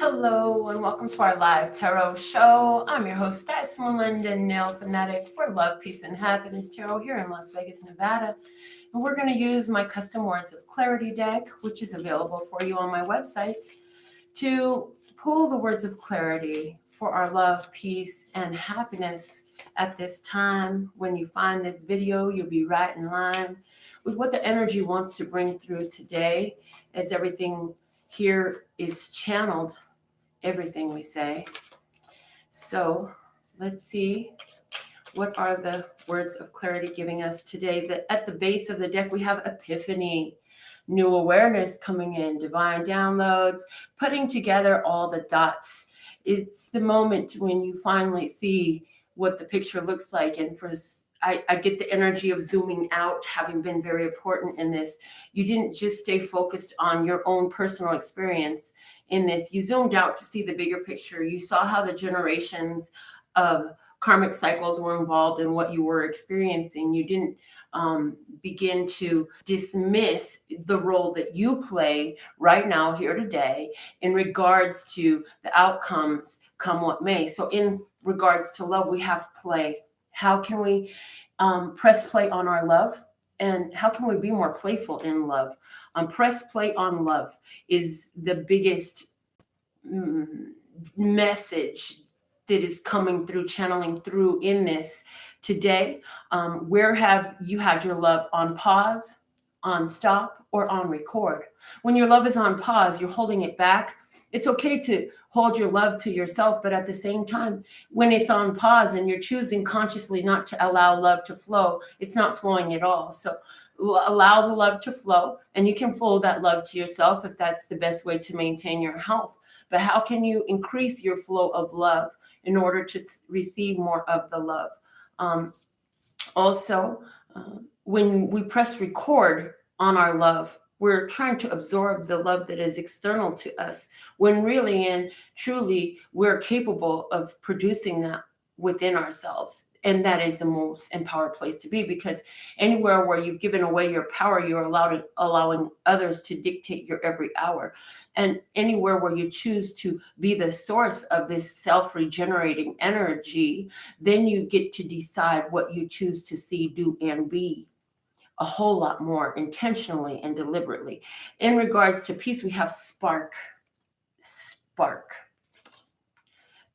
Hello and welcome to our live tarot show. I'm your hostess, Meliinda, NailFanatic for Love, Peace, and Happiness Tarot here in Las Vegas, Nevada. And we're going to use my custom Words of Clarity deck, which is available for you on my website, to pull the words of clarity for our love, peace, and happiness at this time. When you find this video, you'll be right in line with what the energy wants to bring through today, as everything here is channeled, everything we say. So let's see, what are the words of clarity giving us today? At the base of the deck, we have epiphany, new awareness coming in, divine downloads, putting together all the dots. It's the moment when you finally see what the picture looks like. And I get the energy of zooming out, having been very important in this. You didn't just stay focused on your own personal experience in this. You zoomed out to see the bigger picture. You saw how the generations of karmic cycles were involved in what you were experiencing. You didn't begin to dismiss the role that you play right now, here today, in regards to the outcomes, come what may. So in regards to love, we have play. How can we press play on our love? And how can we be more playful in love? Press play on love is the biggest message that is coming through, channeling through in this today. Where have you had your love on pause, on stop, or on record? When your love is on pause, you're holding it back. It's okay to hold your love to yourself, but at the same time, when it's on pause and you're choosing consciously not to allow love to flow, it's not flowing at all. So allow the love to flow, and you can flow that love to yourself if that's the best way to maintain your health. But how can you increase your flow of love in order to receive more of the love? Also, when we press record on our love, we're trying to absorb the love that is external to us, when really and truly we're capable of producing that within ourselves. And that is the most empowered place to be, because anywhere where you've given away your power, you're allowing others to dictate your every hour. And anywhere where you choose to be the source of this self-regenerating energy, then you get to decide what you choose to see, do, and be a whole lot more intentionally and deliberately. In regards to peace, we have spark.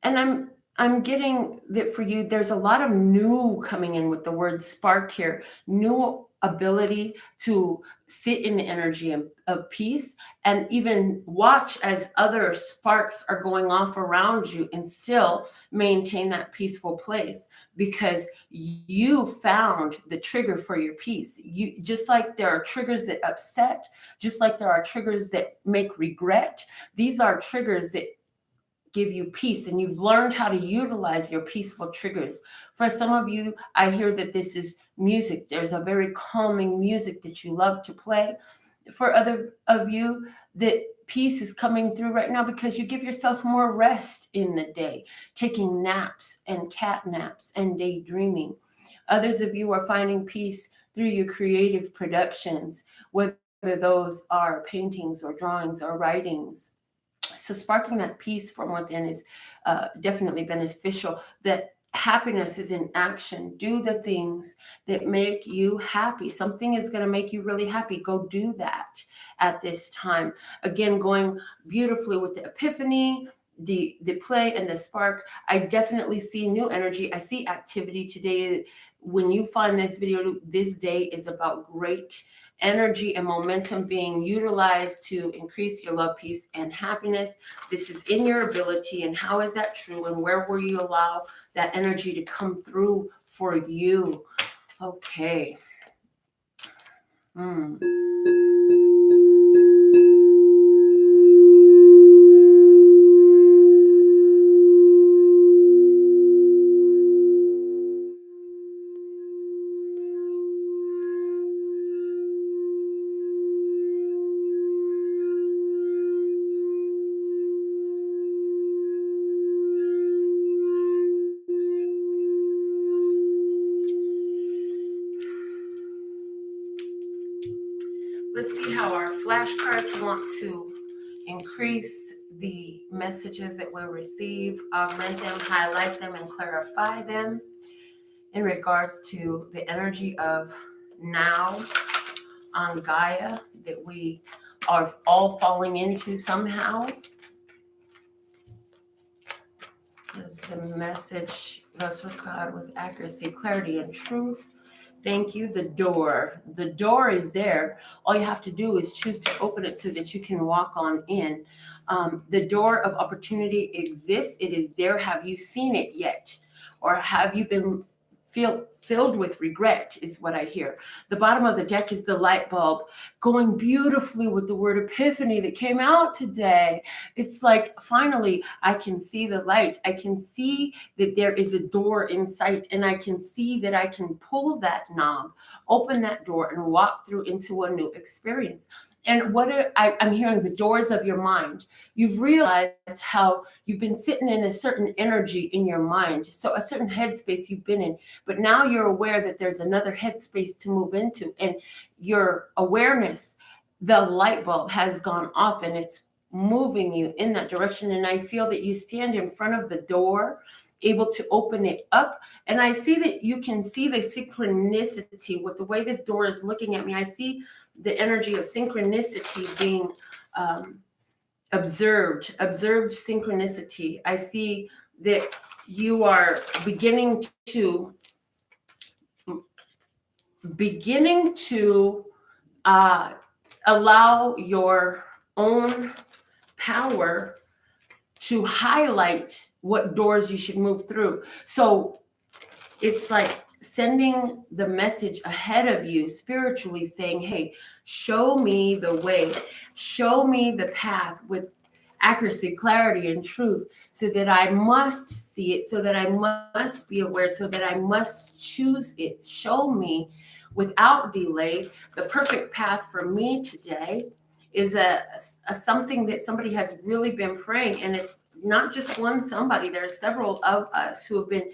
And I'm getting that for you, there's a lot of new coming in with the word spark here. New ability to sit in the energy of peace, and even watch as other sparks are going off around you and still maintain that peaceful place, because you found the trigger for your peace. You, just like there are triggers that upset, just like there are triggers that make regret, these are triggers that give you peace, and you've learned how to utilize your peaceful triggers. For some of you, I hear that this is music. There's a very calming music that you love to play. For other of you, that peace is coming through right now because you give yourself more rest in the day, taking naps and cat naps and daydreaming. Others of you are finding peace through your creative productions, whether those are paintings or drawings or writings. So sparking that peace from within is definitely beneficial. That happiness is in action. Do the things that make you happy. Something is going to make you really happy. Go do that at this time. Again, going beautifully with the epiphany, the play, and the spark. I definitely see new energy. I see activity today. When you find this video, this day is about great energy and momentum being utilized to increase your love, peace, and happiness. This is in your ability. And how is that true? And where will you allow that energy to come through for you? Okay. Let's see how our flashcards want to increase the messages that we receive, augment them, highlight them, and clarify them in regards to the energy of now on Gaia that we are all falling into somehow. Is the message, thus with God, with accuracy, clarity, and truth. Thank you. The door. The door is there. All you have to do is choose to open it so that you can walk on in. The door of opportunity exists. It is there. Have you seen it yet? Or have you been filled with regret, is what I hear. The bottom of the deck is the light bulb, going beautifully with the word epiphany that came out today. It's like, finally, I can see the light. I can see that there is a door in sight, and I can see that I can pull that knob, open that door, and walk through into a new experience. And I'm hearing the doors of your mind. You've realized how you've been sitting in a certain energy in your mind, so a certain headspace you've been in, but now you're aware that there's another headspace to move into, and your awareness, the light bulb has gone off, and it's moving you in that direction. And I feel that you stand in front of the door, able to open it up. And I see that you can see the synchronicity with the way this door is looking at me. I see the energy of synchronicity being observed synchronicity. I see that you are beginning to allow your own power to highlight what doors you should move through. So it's like sending the message ahead of you spiritually, saying, hey, show me the way, show me the path with accuracy, clarity, and truth, so that I must see it, so that I must be aware, so that I must choose it. Show me without delay the perfect path for me today. Is a something that somebody has really been praying, and it's not just one somebody. There are several of us who have been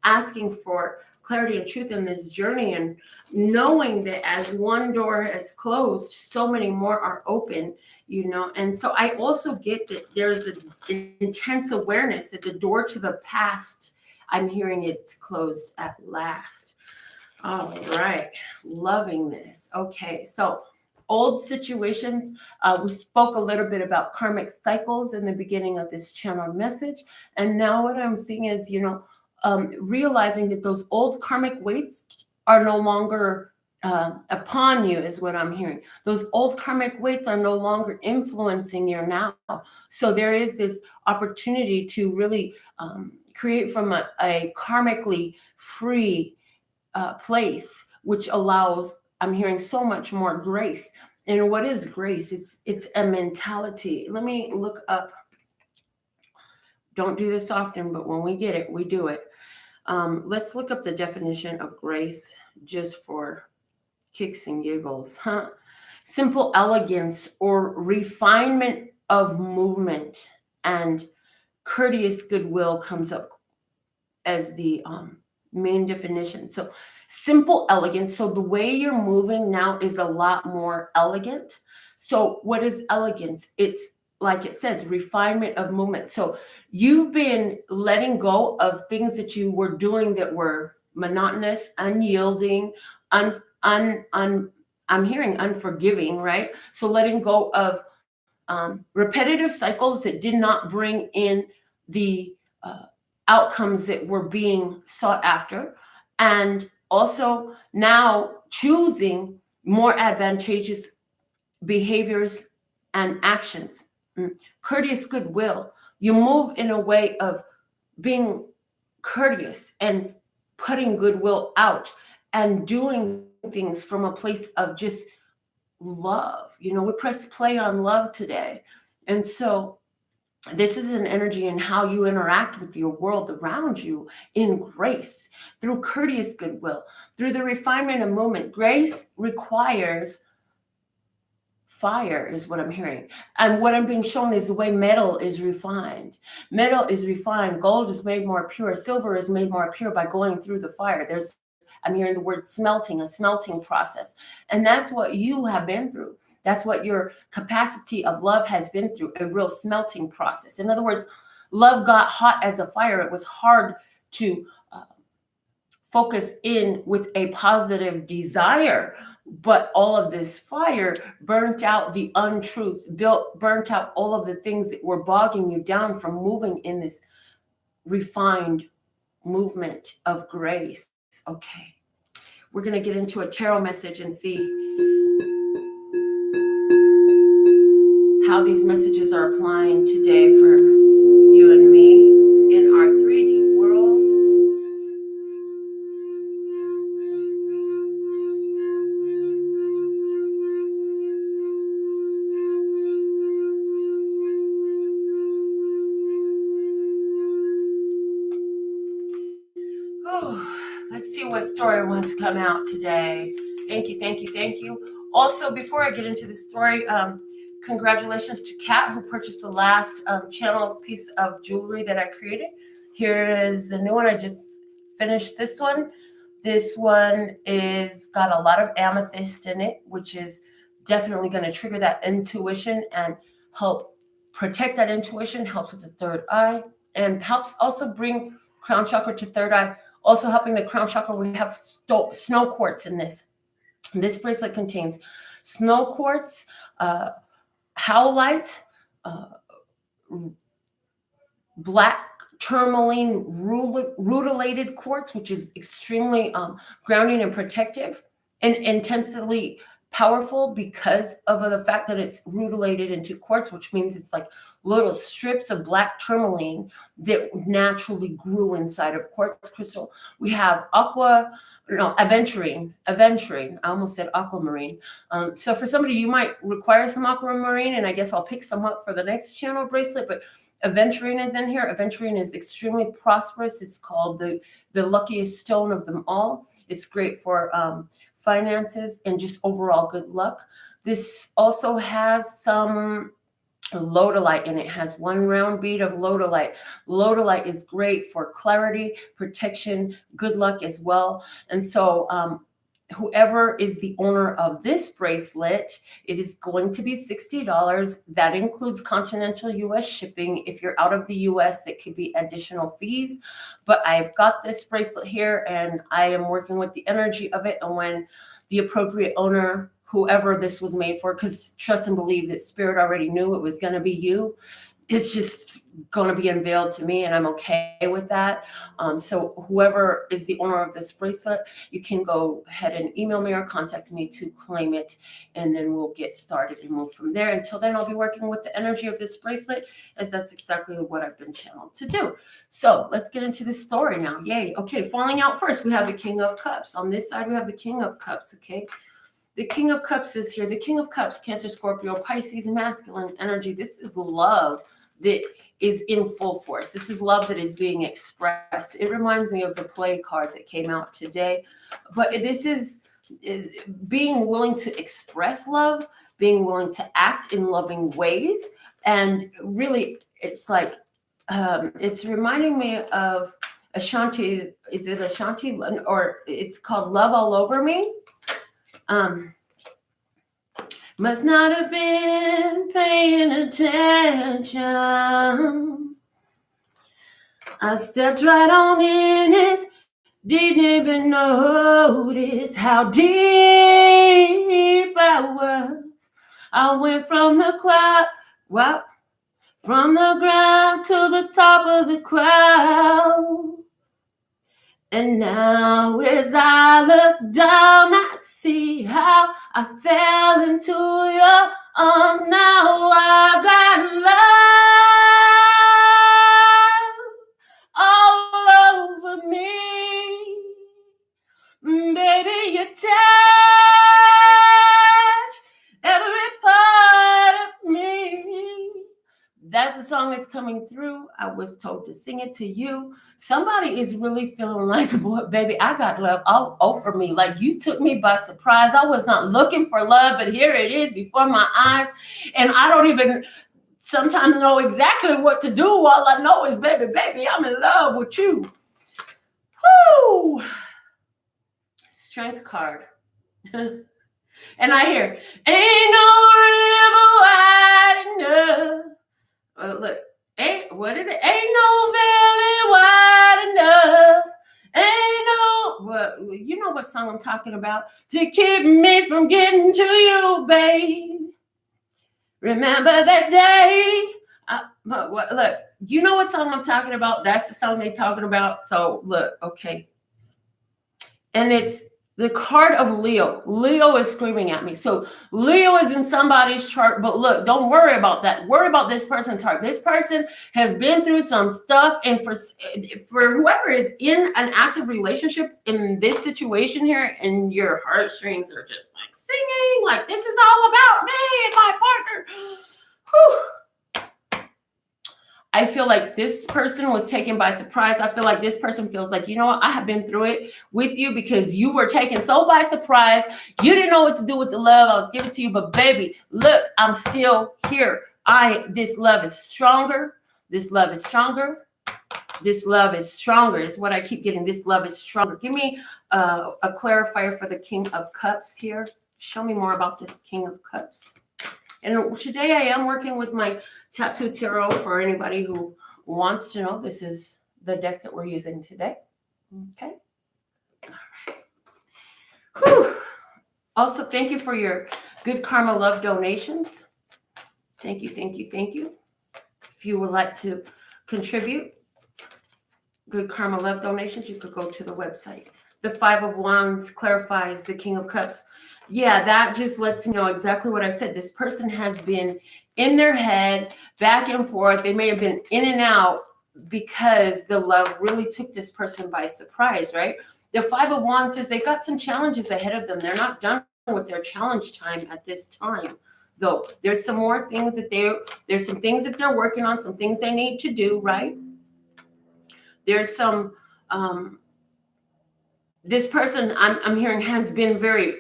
asking for clarity and truth in this journey, and knowing that as one door has closed, so many more are open, And so I also get that there's an intense awareness that the door to the past, I'm hearing it's closed at last. All right, loving this. Okay, so old situations. We spoke a little bit about karmic cycles in the beginning of this channel message. And now what I'm seeing is, realizing that those old karmic weights are no longer upon you, is what I'm hearing. Those old karmic weights are no longer influencing you now. So there is this opportunity to really create from a karmically free place, which allows, I'm hearing, so much more grace. And what is grace? It's a mentality. Let me look up. Don't do this often, but when we get it, we do it. Let's look up the definition of grace just for kicks and giggles. Simple elegance or refinement of movement and courteous goodwill comes up as the main definition. So simple elegance. So the way you're moving now is a lot more elegant. So what is elegance? It's, like it says, refinement of movement. So you've been letting go of things that you were doing that were monotonous, unyielding, I'm hearing unforgiving, right? So letting go of repetitive cycles that did not bring in the outcomes that were being sought after, and also now choosing more advantageous behaviors and actions. Courteous goodwill. You move in a way of being courteous and putting goodwill out and doing things from a place of just love. We press play on love today. And so this is an energy in how you interact with your world around you in grace, through courteous goodwill, through the refinement of movement. Grace requires fire, is what I'm hearing. And what I'm being shown is the way metal is refined. Metal is refined. Gold is made more pure. Silver is made more pure by going through the fire. I'm hearing the word smelting, a smelting process. And that's what you have been through. That's what your capacity of love has been through, a real smelting process. In other words, love got hot as a fire. It was hard to focus in with a positive desire, but all of this fire burnt out the untruths, burnt out all of the things that were bogging you down from moving in this refined movement of grace. Okay, we're going to get into a tarot message and see how these messages are applying today for you and me in our 3D world. Let's see what story wants to come out today. Thank you, thank you, thank you. Also, before I get into the story, congratulations to Kat, who purchased the last channel piece of jewelry that I created. Here is the new one. I just finished this one. This one is got a lot of amethyst in it, which is definitely going to trigger that intuition and help protect that intuition, helps with the third eye, and helps also bring crown chakra to third eye. Also helping the crown chakra, we have snow quartz in this. This bracelet contains snow quartz, howlite, black tourmaline rutilated quartz, which is extremely grounding and protective and intensely powerful because of the fact that it's rutilated into quartz, which means it's like little strips of black tourmaline that naturally grew inside of quartz crystal. We have aventurine. I almost said aquamarine. So for somebody, you might require some aquamarine, and I guess I'll pick some up for the next channel bracelet, but aventurine is in here. Aventurine is extremely prosperous. It's called the luckiest stone of them all. It's great for finances and just overall good luck. This also has some lodolite in it. It has one round bead of lodolite. Lodolite is great for clarity, protection, good luck as well. And so whoever is the owner of this bracelet, it is going to be $60. That includes continental US shipping. If you're out of the US, it could be additional fees. But I've got this bracelet here and I am working with the energy of it. And when the appropriate owner, whoever this was made for, because trust and believe that spirit already knew it was going to be you, it's just going to be unveiled to me, and I'm okay with that. So whoever is the owner of this bracelet, you can go ahead and email me or contact me to claim it, and then we'll get started and move from there. Until then, I'll be working with the energy of this bracelet, as that's exactly what I've been channeled to do. So let's get into the story now. Yay. Okay, falling out first, we have the King of Cups. On this side, we have the King of Cups, okay? The King of Cups is here. The King of Cups, Cancer, Scorpio, Pisces, masculine energy. This is love that is in full force. This is love that is being expressed. It reminds me of the play card that came out today. But this is being willing to express love, being willing to act in loving ways. And really, it's like, it's reminding me of Ashanti. Is it Ashanti? Or it's called Love All Over Me. Must not have been paying attention. I stepped right on in it, didn't even notice how deep I was. I went from the from the ground to the top of the cloud. And now as I look down, I see how I fell into your arms. Now I got love all over me. Baby, you touch every part of me. That's the song that's coming through. I was told to sing it to you. Somebody is really feeling like, boy, baby, I got love all over me. Like you took me by surprise. I was not looking for love, but here it is before my eyes. And I don't even sometimes know exactly what to do. All I know is, baby, I'm in love with you. Woo! Strength card. And I hear, ain't no river wide enough. Look, what is it? Ain't no valley wide enough. Ain't no, well, you know what song I'm talking about. To keep me from getting to you, babe. Remember that day. Look, you know what song I'm talking about. That's the song they're talking about. So look, okay. And it's the card of Leo. Leo is screaming at me. So Leo is in somebody's chart, but look, don't worry about that. Worry about this person's heart. This person has been through some stuff, and for whoever is in an active relationship in this situation here, and your heartstrings are just like singing, like this is all about me and my partner. Whew. I feel like this person was taken by surprise. I feel like this person feels like, you know what, I have been through it with you because you were taken so by surprise. You didn't know what to do with the love I was giving to you. But baby, look, I'm still here. This love is stronger. This love is stronger. This love is stronger is what I keep getting. This love is stronger. Give me a clarifier for the King of Cups here. Show me more about this King of Cups. And today I am working with my Tattoo Tarot for anybody who wants to know. This is the deck that we're using today. Okay. All right. Whew. Also, thank you for your Good Karma Love donations. Thank you, thank you, thank you. If you would like to contribute Good Karma Love donations, you could go to the website. The Five of Wands clarifies the King of Cups. Yeah, that just lets me know exactly what I said. This person has been in their head, back and forth. They may have been in and out because the love really took this person by surprise, right? The Five of Wands says they got some challenges ahead of them. They're not done with their challenge time at this time, though. There's some more things that there's some things that they're working on, some things they need to do, right? There's some this person I'm hearing has been very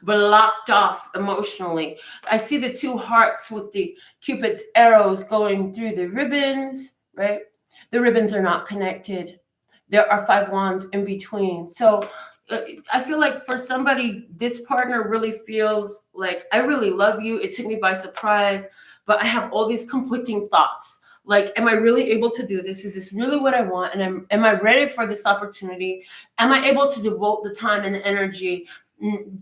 blocked off emotionally. I see the two hearts with the Cupid's arrows going through the ribbons, right? The ribbons are not connected. There are five wands in between. So I feel like for somebody, this partner really feels like, I really love you. It took me by surprise, but I have all these conflicting thoughts. Like, am I really able to do this? Is this really what I want? And am I ready for this opportunity? Am I able to devote the time and the energy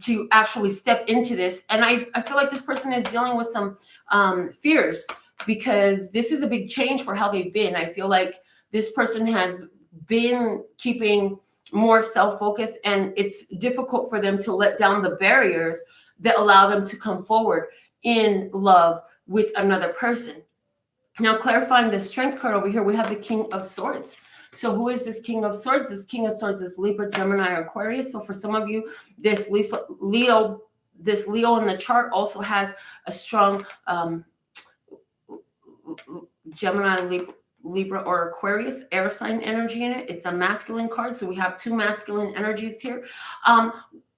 to actually step into this? And I feel like this person is dealing with some fears because this is a big change for how they've been. I feel like this person has been keeping more self-focused, and it's difficult for them to let down the barriers that allow them to come forward in love with another person. Now, clarifying the Strength card over here, we have the King of Swords. So who is this King of Swords? This King of Swords is Libra, Gemini, or Aquarius. So for some of you, this Leo in the chart also has a strong Gemini, Libra, or Aquarius air sign energy in it. It's a masculine card. So we have two masculine energies here.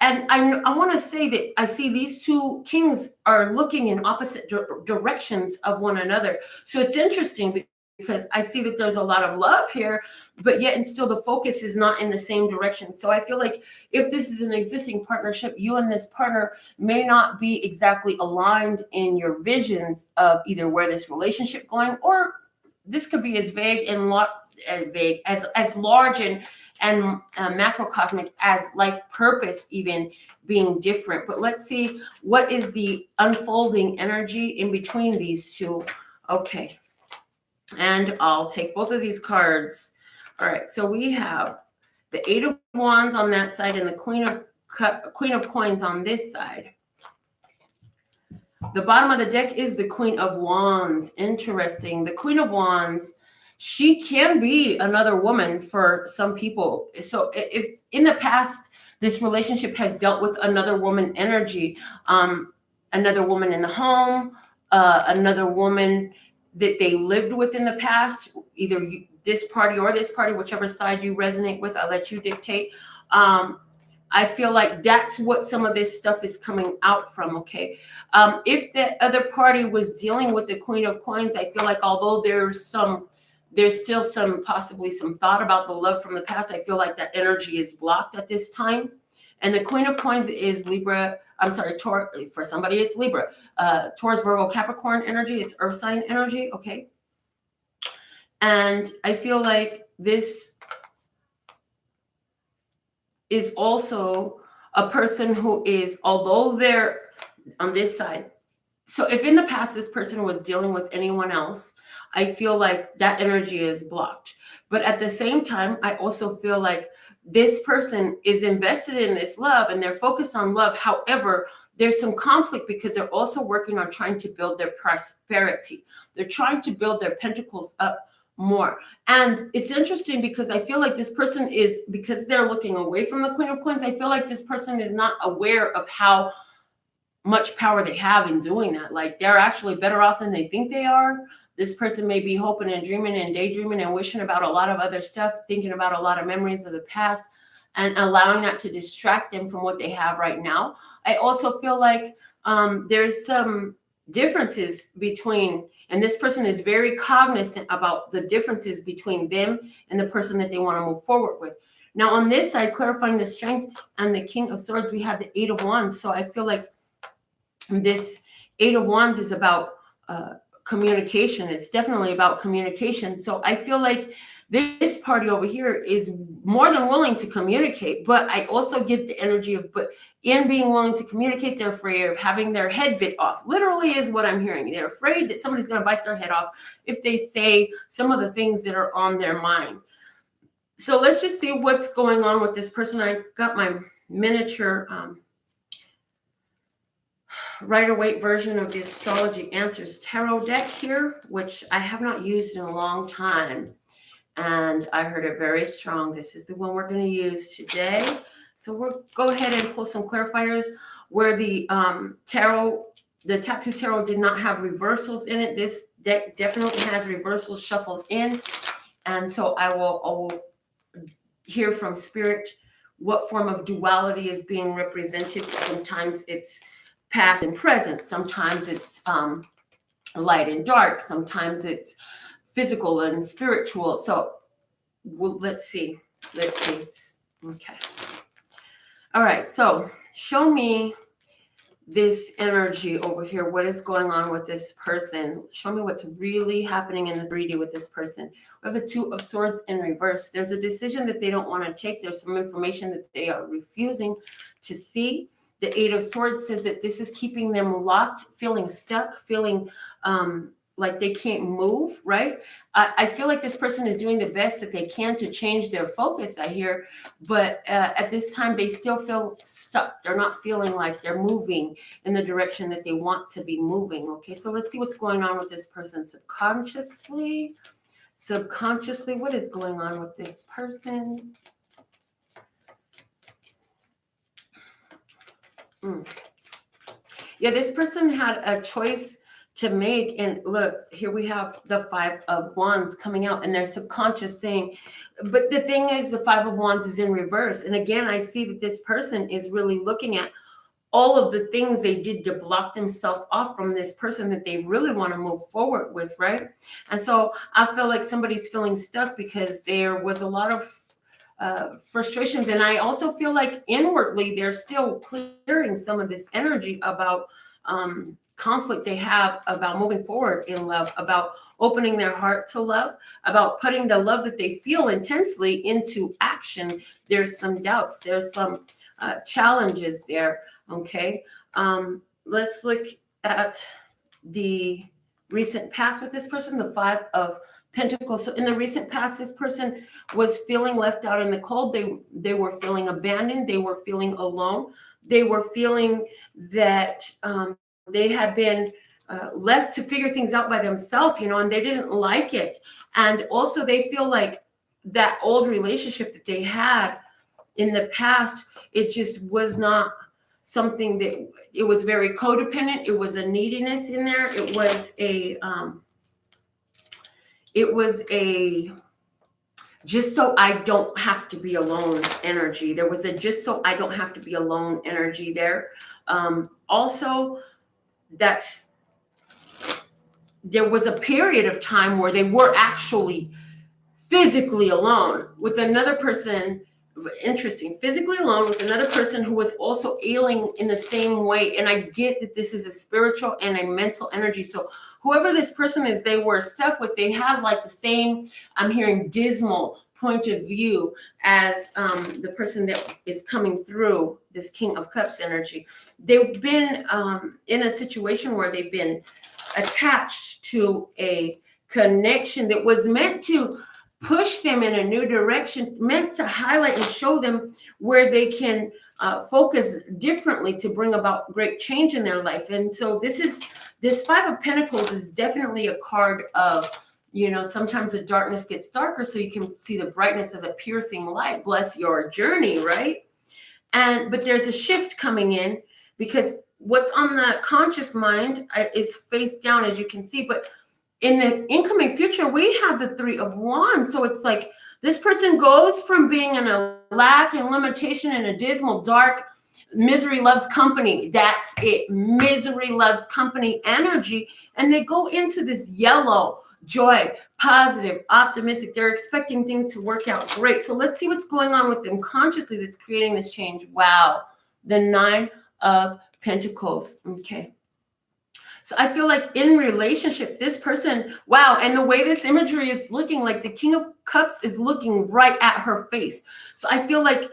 And I want to say that I see these two kings are looking in opposite directions of one another. So it's interesting because I see that there's a lot of love here, but yet and still the focus is not in the same direction. So I feel like if this is an existing partnership, you and this partner may not be exactly aligned in your visions of either where this relationship going, or this could be as vague and as large and macrocosmic as life purpose even being different. But let's see, what is the unfolding energy in between these two? Okay, and I'll take both of these cards. All right, so we have the Eight of Wands on that side and the Queen of Coins on this side. The bottom of the deck is the Queen of Wands. Interesting. The Queen of Wands, she can be another woman for some people. So if in the past, this relationship has dealt with another woman energy, another woman in the home, another woman that they lived with in the past, either this party or this party, whichever side you resonate with, I'll let you dictate. I feel like that's what some of this stuff is coming out from, okay? If the other party was dealing with the Queen of Coins, I feel like although there's still possibly some thought about the love from the past, I feel like that energy is blocked at this time. And the Queen of Coins is Libra, I'm sorry, Taurus, for somebody it's Libra, Taurus, Virgo, Capricorn energy, it's earth sign energy, okay? And I feel like this is also a person who is, although they're on this side, so if in the past this person was dealing with anyone else, I feel like that energy is blocked. But at the same time, I also feel like this person is invested in this love and they're focused on love. However, there's some conflict because they're also working on trying to build their prosperity. They're trying to build their pentacles up more. And it's interesting because I feel like this person is, because they're looking away from the Queen of Coins, I feel like this person is not aware of how much power they have in doing that. Like, they're actually better off than they think they are. This person may be hoping and dreaming and daydreaming and wishing about a lot of other stuff, thinking about a lot of memories of the past, and allowing that to distract them from what they have right now. I also feel like there's some differences between, and this person is very cognizant about the differences between them and the person that they want to move forward with. Now, on this side, clarifying the strength and the King of Swords, we have the Eight of Wands. So I feel like this Eight of Wands is about communication. It's definitely about communication. So I feel like this party over here is more than willing to communicate, but I also get the energy of, but in being willing to communicate, they're afraid of having their head bit off. Literally is what I'm hearing. They're afraid that somebody's going to bite their head off if they say some of the things that are on their mind. So let's just see what's going on with this person. I got my miniature Rider-Waite version of the Astrology Answers Tarot deck here, which I have not used in a long time. And I heard it very strong. This is the one we're going to use today. So we'll go ahead and pull some clarifiers where the tarot, the Tattoo Tarot did not have reversals in it. This deck definitely has reversals shuffled in. And so I will hear from Spirit what form of duality is being represented. Sometimes it's past and present. Sometimes it's light and dark. Sometimes it's physical and spiritual. So let's see. Okay. All right. So show me this energy over here. What is going on with this person? Show me what's really happening in the 3D with this person. We have the Two of Swords in reverse. There's a decision that they don't want to take. There's some information that they are refusing to see. The Eight of Swords says that this is keeping them locked, feeling stuck, feeling like they can't move, right? I feel like this person is doing the best that they can to change their focus, I hear, but at this time, they still feel stuck. They're not feeling like they're moving in the direction that they want to be moving, okay? So let's see what's going on with this person subconsciously. Subconsciously, what is going on with this person? Yeah, this person had a choice to make, and look, here we have the Five of Wands coming out, and their subconscious saying, but the thing is, the Five of Wands is in reverse. And again, I see that this person is really looking at all of the things they did to block themselves off from this person that they really want to move forward with, right? And so I feel like somebody's feeling stuck because there was a lot of frustrations. And I also feel like inwardly, they're still clearing some of this energy about conflict they have about moving forward in love, about opening their heart to love, about putting the love that they feel intensely into action. There's some doubts. There's some challenges there. Okay. Let's look at the recent past with this person, the Five of Pentacles. So in the recent past, this person was feeling left out in the cold. They were feeling abandoned. They were feeling alone. They were feeling that they had been left to figure things out by themselves, and they didn't like it. And also they feel like that old relationship that they had in the past, it just was not something that, it was very codependent. It was a neediness in there. It was a just so I don't have to be alone energy. There was a just so I don't have to be alone energy there. Also, there was a period of time where they were actually physically alone with another person. interesting, physically alone with another person who was also ailing in the same way. And I get that this is a spiritual and a mental energy. So whoever this person is, they were stuck with, they have like the same, I'm hearing dismal point of view as the person that is coming through this King of Cups energy. They've been in a situation where they've been attached to a connection that was meant to push them in a new direction, meant to highlight and show them where they can focus differently to bring about great change in their life. And so this Five of Pentacles is definitely a card of, sometimes the darkness gets darker so you can see the brightness of the piercing light. Bless your journey, right? But there's a shift coming in, because what's on the conscious mind is face down, as you can see. But in the incoming future, we have the Three of Wands. So it's like this person goes from being in a lack and limitation and a dismal, dark, misery loves company. That's it. Misery loves company energy. And they go into this yellow, joy, positive, optimistic. They're expecting things to work out great. So let's see what's going on with them consciously that's creating this change. Wow. The Nine of Pentacles. Okay. So I feel like in relationship, this person, wow. And the way this imagery is looking, like the King of Cups is looking right at her face. So I feel like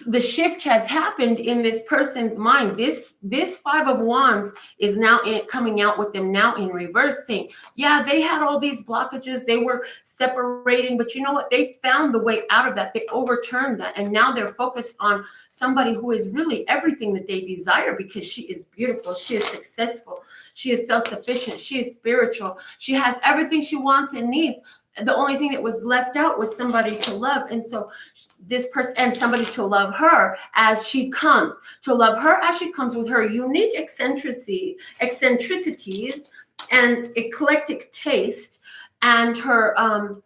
the shift has happened in this person's mind. This Five of Wands is now coming out with them now in reverse, saying, yeah, they had all these blockages, they were separating, but you know what, they found the way out of that. They overturned that, and now they're focused on somebody who is really everything that they desire, because she is beautiful, she is successful, she is self-sufficient, she is spiritual, she has everything she wants and needs. The only thing that was left out was somebody to love. And so this person, and somebody to love her as she comes, with her unique eccentricities and eclectic taste, and her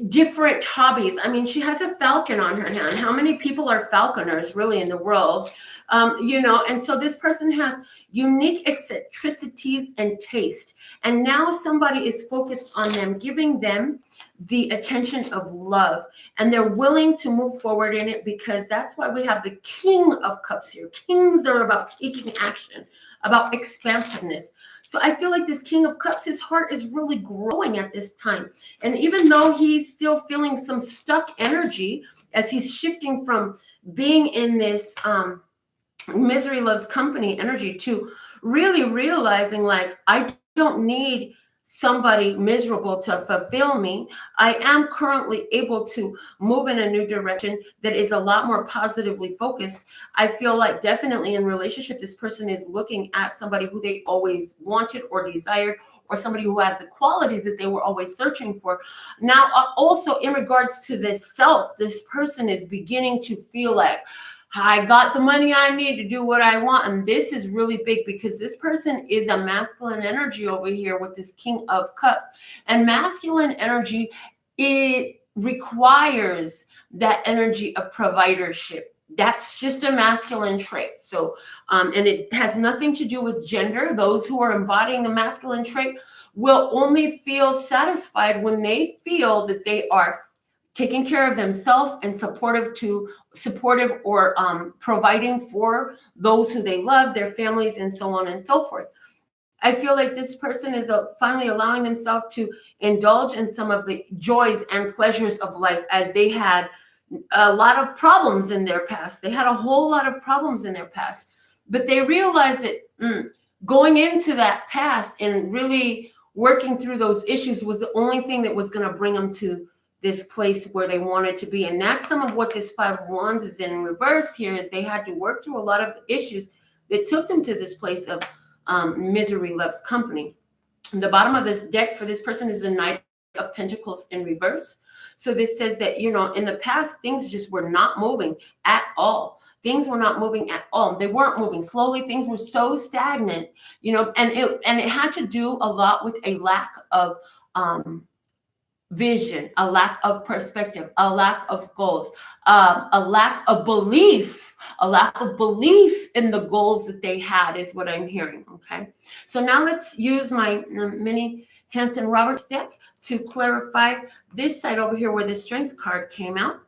different hobbies. I mean, she has a falcon on her hand. How many people are falconers really in the world? And so this person has unique eccentricities and taste. And now somebody is focused on them, giving them the attention of love. And they're willing to move forward in it, because that's why we have the King of Cups here. Kings are about taking action, about expansiveness. So I feel like this King of Cups, his heart is really growing at this time. And even though he's still feeling some stuck energy as he's shifting from being in this misery loves company energy to really realizing, like, I don't need somebody miserable to fulfill me. I am currently able to move in a new direction that is a lot more positively focused. I feel like definitely in relationship, this person is looking at somebody who they always wanted or desired, or somebody who has the qualities that they were always searching for. Now, also in regards to this self, this person is beginning to feel like, I got the money I need to do what I want. And this is really big, because this person is a masculine energy over here with this King of Cups. And masculine energy, it requires that energy of providership. That's just a masculine trait. So, and it has nothing to do with gender. Those who are embodying the masculine trait will only feel satisfied when they feel that they are taking care of themselves and supportive or providing for those who they love, their families, and so on and so forth. I feel like this person is finally allowing themselves to indulge in some of the joys and pleasures of life, as they had a lot of problems in their past. They had a whole lot of problems in their past, but they realized that going into that past and really working through those issues was the only thing that was going to bring them to this place where they wanted to be. And that's some of what this Five of Wands is in reverse here, is they had to work through a lot of issues that took them to this place of misery loves company. And the bottom of this deck for this person is the Knight of Pentacles in reverse. So this says that, in the past, things just were not moving at all. Things were not moving at all. They weren't moving slowly. Things were so stagnant, and it had to do a lot with a lack of vision, a lack of perspective, a lack of goals, a lack of belief in the goals that they had, is what I'm hearing. Okay. So now let's use my mini Hanson Roberts deck to clarify this side over here where the Strength card came out.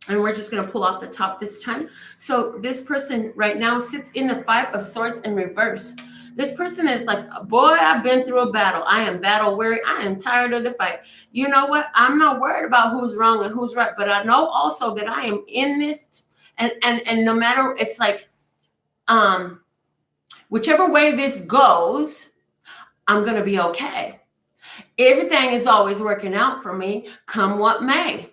And we're just going to pull off the top this time. So this person right now sits in the 5 of Swords in reverse. This person is like, boy, I've been through a battle. I am battle weary. I am tired of the fight. You know what? I'm not worried about who's wrong and who's right, but I know also that I am in this. And no matter, it's like, whichever way this goes, I'm going to be okay. Everything is always working out for me, come what may.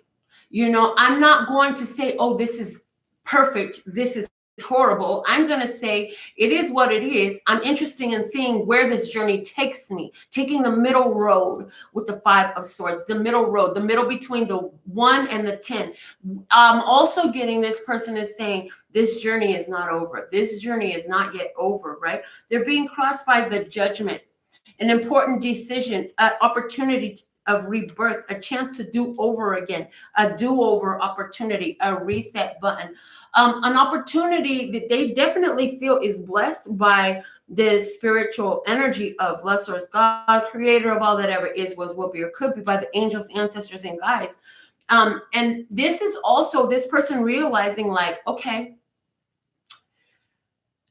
You know, I'm not going to say, oh, this is perfect, this is horrible. I'm going to say it is what it is. I'm interested in seeing where this journey takes me, taking the middle road with the 5 of Swords, the middle road, the middle between the 1 and the 10. I'm also getting this person is saying this journey is not over. This journey is not yet over, right? They're being crossed by the Judgment, an important decision, an opportunity of rebirth, a chance to do over again, a do-over opportunity, a reset button, an opportunity that they definitely feel is blessed by the spiritual energy of love source, God, creator of all that ever is, was, will be, or could be, by the angels, ancestors, and guides. And this is also this person realizing like, okay,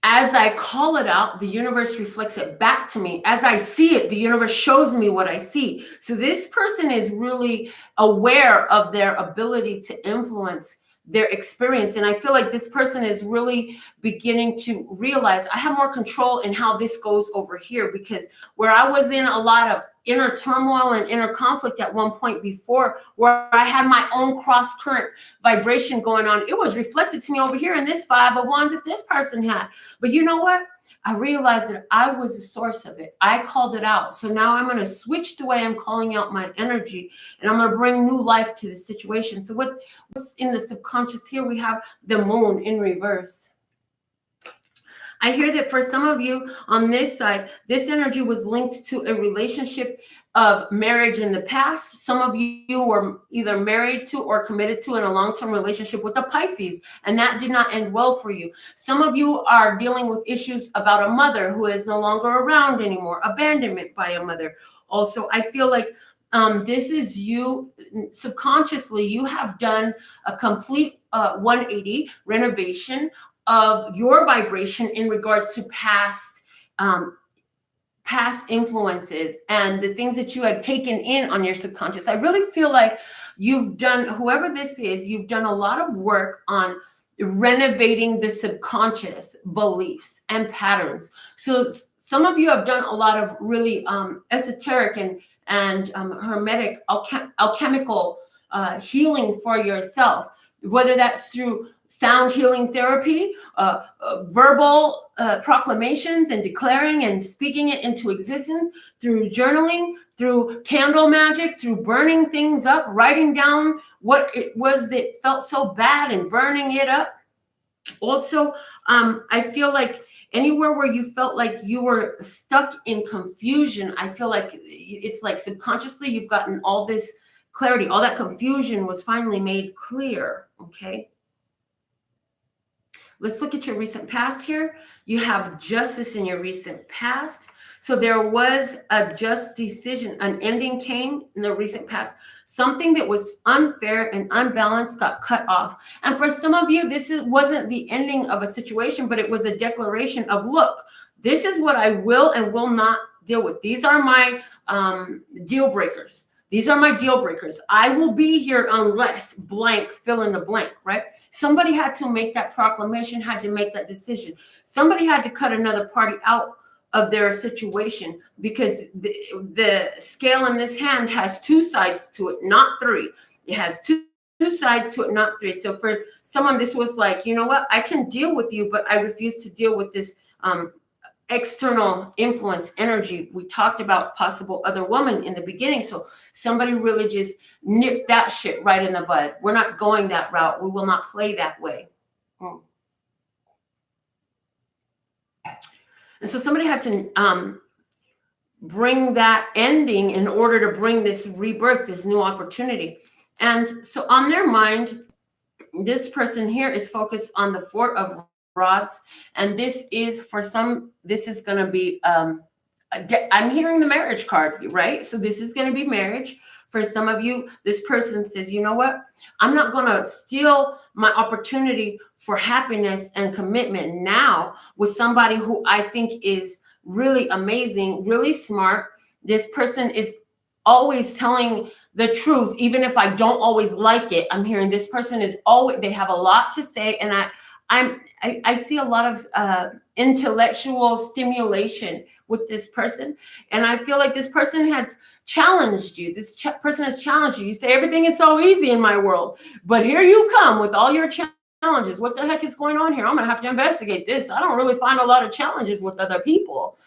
as I call it out, the universe reflects it back to me. As I see it, the universe shows me what I see. So this person is really aware of their ability to influence their experience. And I feel like this person is really beginning to realize I have more control in how this goes over here, because where I was in a lot of inner turmoil and inner conflict at one point before, where I had my own cross current vibration going on, it was reflected to me over here in this 5 of Wands that this person had. But you know what? I realized that I was the source of it. I called it out. So now I'm going to switch the way I'm calling out my energy, and I'm going to bring new life to the situation. So what's in the subconscious here? We have the Moon in reverse. I hear that for some of you on this side, this energy was linked to a relationship of marriage in the past. Some of you were either married to or committed to in a long-term relationship with a Pisces, and that did not end well for you. Some of you are dealing with issues about a mother who is no longer around anymore, abandonment by a mother. Also, I feel like this is you subconsciously, you have done a complete 180 renovation of your vibration in regards to past influences and the things that you had taken in on your subconscious. I really feel like you've done, whoever this is, you've done a lot of work on renovating the subconscious beliefs and patterns. So some of you have done a lot of really esoteric and hermetic alchemical healing for yourself, whether that's through sound healing therapy, verbal proclamations and declaring and speaking it into existence, through journaling, through candle magic, through burning things up, writing down what it was that felt so bad and burning it up. Also, I feel like anywhere where you felt like you were stuck in confusion, I feel like it's like subconsciously you've gotten all this clarity, all that confusion was finally made clear, okay? Let's look at your recent past here. You have justice in your recent past. So there was a just decision. An ending came in the recent past. Something that was unfair and unbalanced got cut off. And for some of you, wasn't the ending of a situation, but it was a declaration of, look, this is what I will and will not deal with. These are my deal breakers. These are my deal breakers. I will be here unless blank, fill in the blank, right? Somebody had to make that proclamation, had to make that decision. Somebody had to cut another party out of their situation, because the scale in this hand has 2 sides to it, not 3. It has two sides to it, not 3. So for someone, this was like, you know what? I can deal with you, but I refuse to deal with this external influence energy. We talked about possible other woman in the beginning. So somebody really just nipped that shit right in the bud. We're not going that route. We will not play that way. And so somebody had to bring that ending in order to bring this rebirth, this new opportunity. And so on their mind, this person here is focused on the 4 of Rods. And this is, for some, this is going to be, I'm hearing the marriage card, right? So this is going to be marriage. For some of you, this person says, you know what? I'm not going to steal my opportunity for happiness and commitment now with somebody who I think is really amazing, really smart. This person is always telling the truth, even if I don't always like it. I'm hearing this person is always, they have a lot to say. And I see a lot of intellectual stimulation with this person. And I feel like this person has challenged you. This person has challenged you. You say, everything is so easy in my world, but here you come with all your challenges. What the heck is going on here? I'm going to have to investigate this. I don't really find a lot of challenges with other people.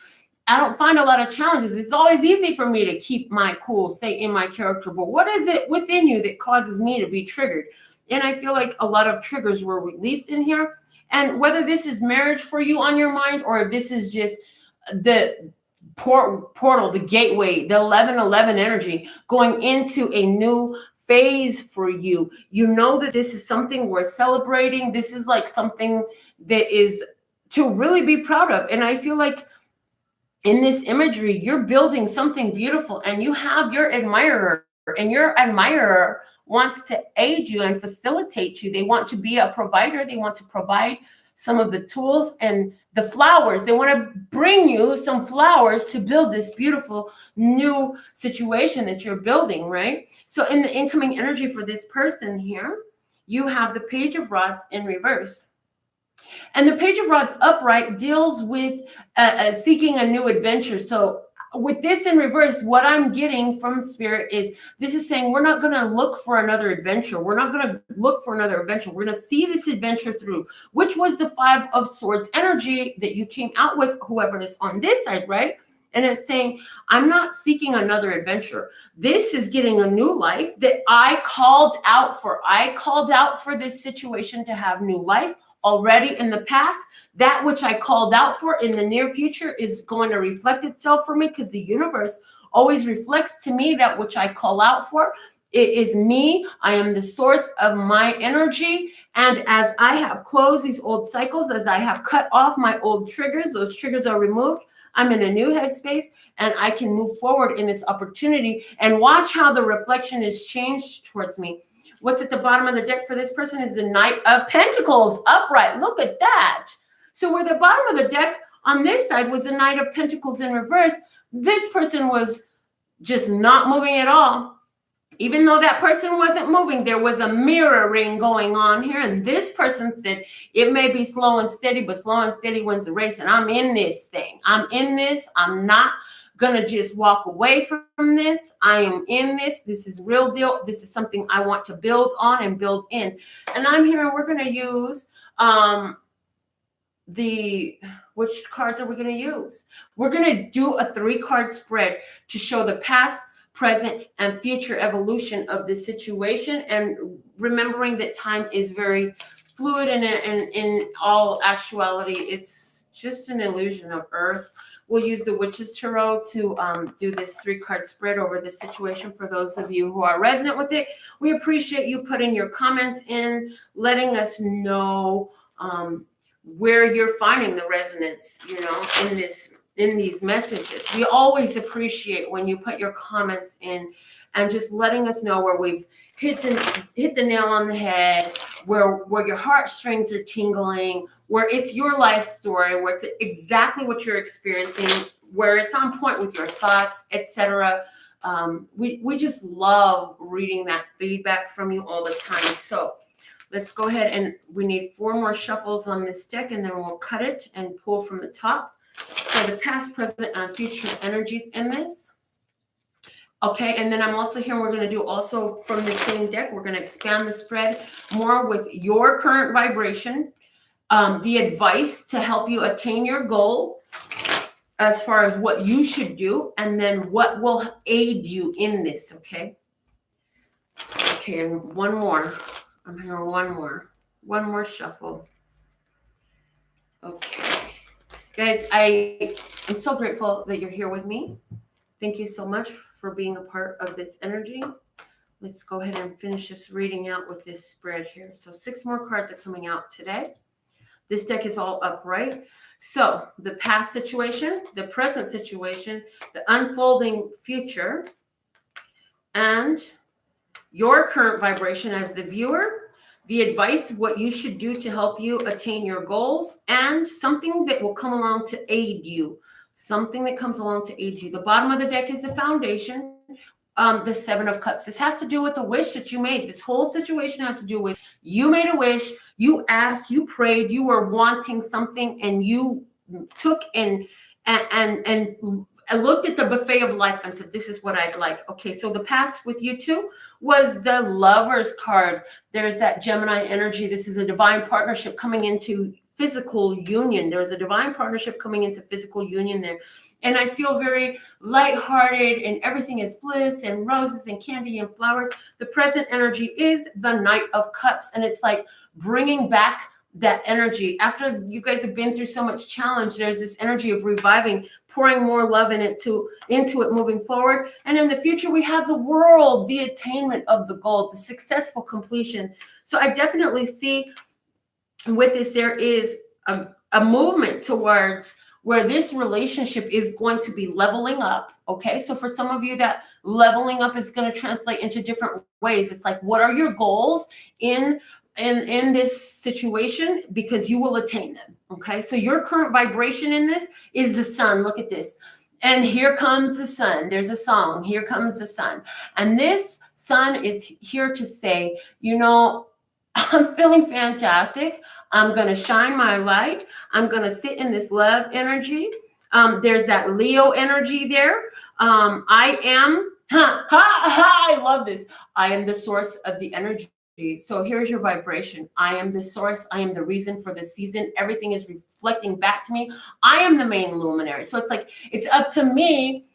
I don't find a lot of challenges. It's always easy for me to keep my cool, stay in my character. But what is it within you that causes me to be triggered? And I feel like a lot of triggers were released in here. And whether this is marriage for you on your mind, or this is just the portal, the gateway, the 1111 energy going into a new phase for you, you know that this is something worth celebrating. This is like something that is to really be proud of. And I feel like in this imagery, you're building something beautiful, and you have your admirer, and your admirer wants to aid you and facilitate you. They want to be a provider. They want to provide some of the tools and the flowers. They want to bring you some flowers to build this beautiful new situation that you're building, right? So in the incoming energy for this person here, you have the Page of Rods in reverse. And the Page of Rods upright deals with seeking a new adventure. So with this in reverse, what I'm getting from Spirit is this is saying we're not going to look for another adventure. We're not going to look for another adventure. We're going to see this adventure through, which was the Five of Swords energy that you came out with, whoever is on this side, right? And it's saying, I'm not seeking another adventure. This is getting a new life that I called out for. I called out for this situation to have new life. Already in the past, that which I called out for in the near future is going to reflect itself for me, because the universe always reflects to me that which I call out for. It is me. I am the source of my energy. And as I have closed these old cycles, as I have cut off my old triggers, those triggers are removed. I'm in a new headspace, and I can move forward in this opportunity, and watch how the reflection is changed towards me. What's at the bottom of the deck for this person is the Knight of Pentacles upright. Look at that. So where the bottom of the deck on this side was the Knight of Pentacles in reverse, this person was just not moving at all. Even though that person wasn't moving, there was a mirroring going on here. And this person said, it may be slow and steady, but slow and steady wins the race. And I'm in this thing. I'm in this. I'm not gonna just walk away from this. I am in this. This is real deal. This is something I want to build on and build in. And I'm here, and we're gonna use which cards are we gonna use? We're gonna do a 3-card spread to show the past, present, and future evolution of this situation. And remembering that time is very fluid, and in all actuality, it's just an illusion of Earth. We'll use the Witch's Tarot to do this 3-card spread over this situation for those of you who are resonant with it. We appreciate you putting your comments in, letting us know where you're finding the resonance, you know, in these messages. We always appreciate when you put your comments in, and just letting us know where we've hit the nail on the head, where your heartstrings are tingling, where it's your life story, where it's exactly what you're experiencing, where it's on point with your thoughts, etc. We just love reading that feedback from you all the time. So let's go ahead, and we need 4 more shuffles on this deck, and then we'll cut it and pull from the top for the past, present, and future energies in this. Okay, and then I'm also here, we're going to do also from the same deck, we're going to expand the spread more with your current vibration, the advice to help you attain your goal as far as what you should do, and then what will aid you in this, okay? Okay, and one more. I'm here, one more shuffle. Okay. Guys, I am so grateful that you're here with me. Thank you so much for being a part of this energy. Let's go ahead and finish this reading out with this spread here. So 6 more cards are coming out today. This deck is all upright. So the past situation, the present situation, the unfolding future, and your current vibration as the viewer, the advice, what you should do to help you attain your goals, and something that will come along to aid you. Something that comes along to aid you. The bottom of the deck is the foundation. The Seven of Cups. This has to do with a wish that you made. This whole situation has to do with you made a wish, you asked, you prayed, you were wanting something, and you took and looked at the buffet of life and said, this is what I'd like. Okay, so the past with you two was the Lover's card. There's that Gemini energy. This is a divine partnership coming into physical union. There's a divine partnership coming into physical union there. And I feel very lighthearted, and everything is bliss and roses and candy and flowers. The present energy is the Knight of Cups. And it's like bringing back that energy. After you guys have been through so much challenge, there's this energy of reviving, pouring more love into it moving forward. And in the future, we have the world, the attainment of the goal, the successful completion. So I definitely see with this, there is a movement towards where this relationship is going to be leveling up. Okay, so for some of you, that leveling up is going to translate into different ways. It's like, what are your goals in this situation? Because you will attain them. Okay, so your current vibration in this is the sun. Look at this. And here comes the sun. There's a song. Here comes the sun. And this sun is here to say, you know, I'm feeling fantastic. I'm going to shine my light. I'm going to sit in this love energy. There's that Leo energy there. I am, I love this. I am the source of the energy. So here's your vibration. I am the source. I am the reason for the season. Everything is reflecting back to me. I am the main luminary. So it's like, it's up to me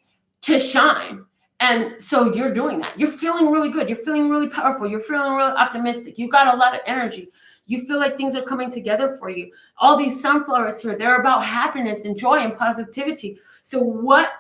to shine. And so you're doing that. You're feeling really good. You're feeling really powerful. You're feeling really optimistic. You got a lot of energy. You feel like things are coming together for you. All these sunflowers here, they're about happiness and joy and positivity. So what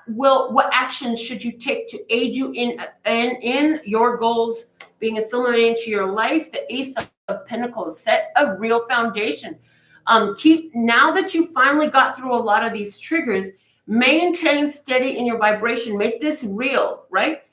action should you take to aid you in your goals being assimilated into your life? The Ace of Pentacles, set a real foundation. Now that you finally got through a lot of these triggers, maintain steady in your vibration. Make this real, right?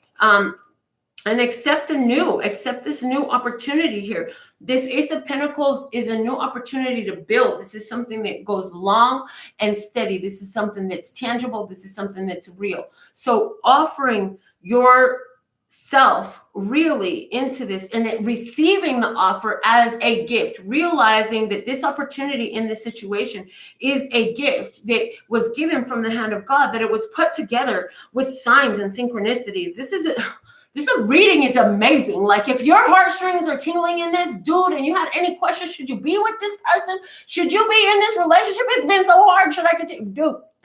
And accept this new opportunity here. This Ace of Pentacles is a new opportunity to build. This is something that goes long and steady. This is something that's tangible. This is something that's real. So offering yourself really into this and receiving the offer as a gift, realizing that this opportunity in this situation is a gift that was given from the hand of God, that it was put together with signs and synchronicities. This reading is amazing. Like, if your heartstrings are tingling in this, dude, and you had any questions, should you be with this person? Should you be in this relationship? It's been so hard. Should I continue?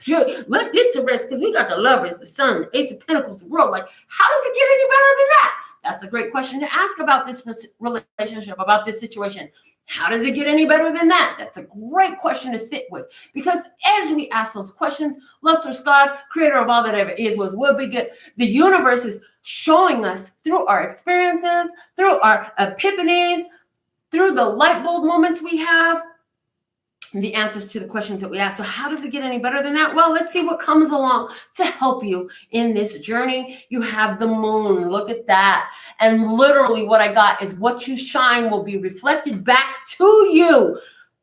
Dude, let this to rest, because we got the Lovers, the Sun, the Ace of Pentacles, the World. Like, how does it get any better than that? That's a great question to ask about this relationship, about this situation. How does it get any better than that? That's a great question to sit with, because as we ask those questions, love source God, creator of all that ever is, was, will be good. The universe is showing us through our experiences, through our epiphanies, through the light bulb moments we have, the answers to the questions that we ask. So how does it get any better than that? Well, let's see what comes along to help you in this journey. You have the moon. Look at that. And literally what I got is, what you shine will be reflected back to you.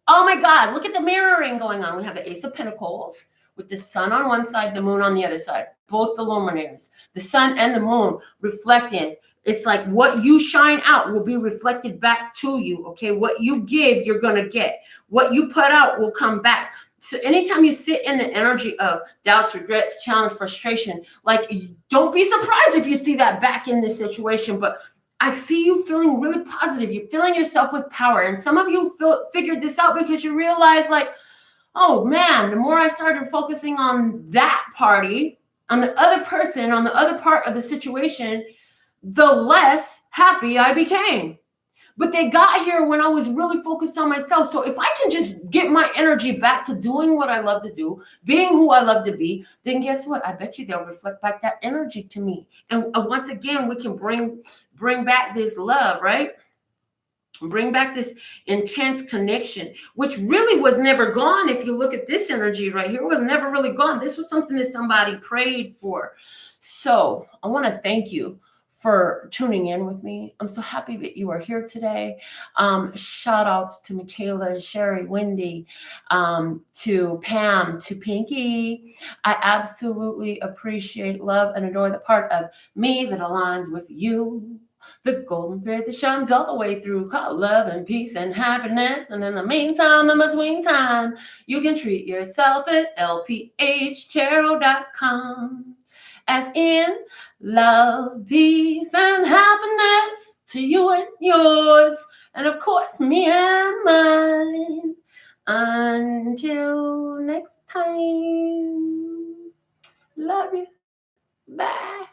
Oh my God, look at the mirroring going on. We have the Ace of Pentacles with the sun on one side, the moon on the other side, both the luminaries, the sun and the moon reflecting. It's like what you shine out will be reflected back to you, okay? What you give, you're going to get. What you put out will come back. So anytime you sit in the energy of doubts, regrets, challenge, frustration, like, don't be surprised if you see that back in this situation. But I see you feeling really positive. You're feeling yourself with power. And some of you figured this out because you realize, like, oh man, the more I started focusing on that party, on the other person, on the other part of the situation, the less happy I became. But they got here when I was really focused on myself. So if I can just get my energy back to doing what I love to do, being who I love to be, then guess what? I bet you they'll reflect back that energy to me. And once again, we can bring back this love, right? Bring back this intense connection, which really was never gone. If you look at this energy right here, it was never really gone. This was something that somebody prayed for. So I want to thank you for tuning in with me. I'm so happy that you are here today. Shout outs to Michaela, Sherry, Wendy, to Pam, to Pinky. I absolutely appreciate, love, and adore the part of me that aligns with you. The golden thread that shines all the way through, called love and peace and happiness. And in the meantime, in between time, you can treat yourself at lphtarot.com. As in love, peace, and happiness to you and yours. And of course, me and mine. Until next time. Love you. Bye.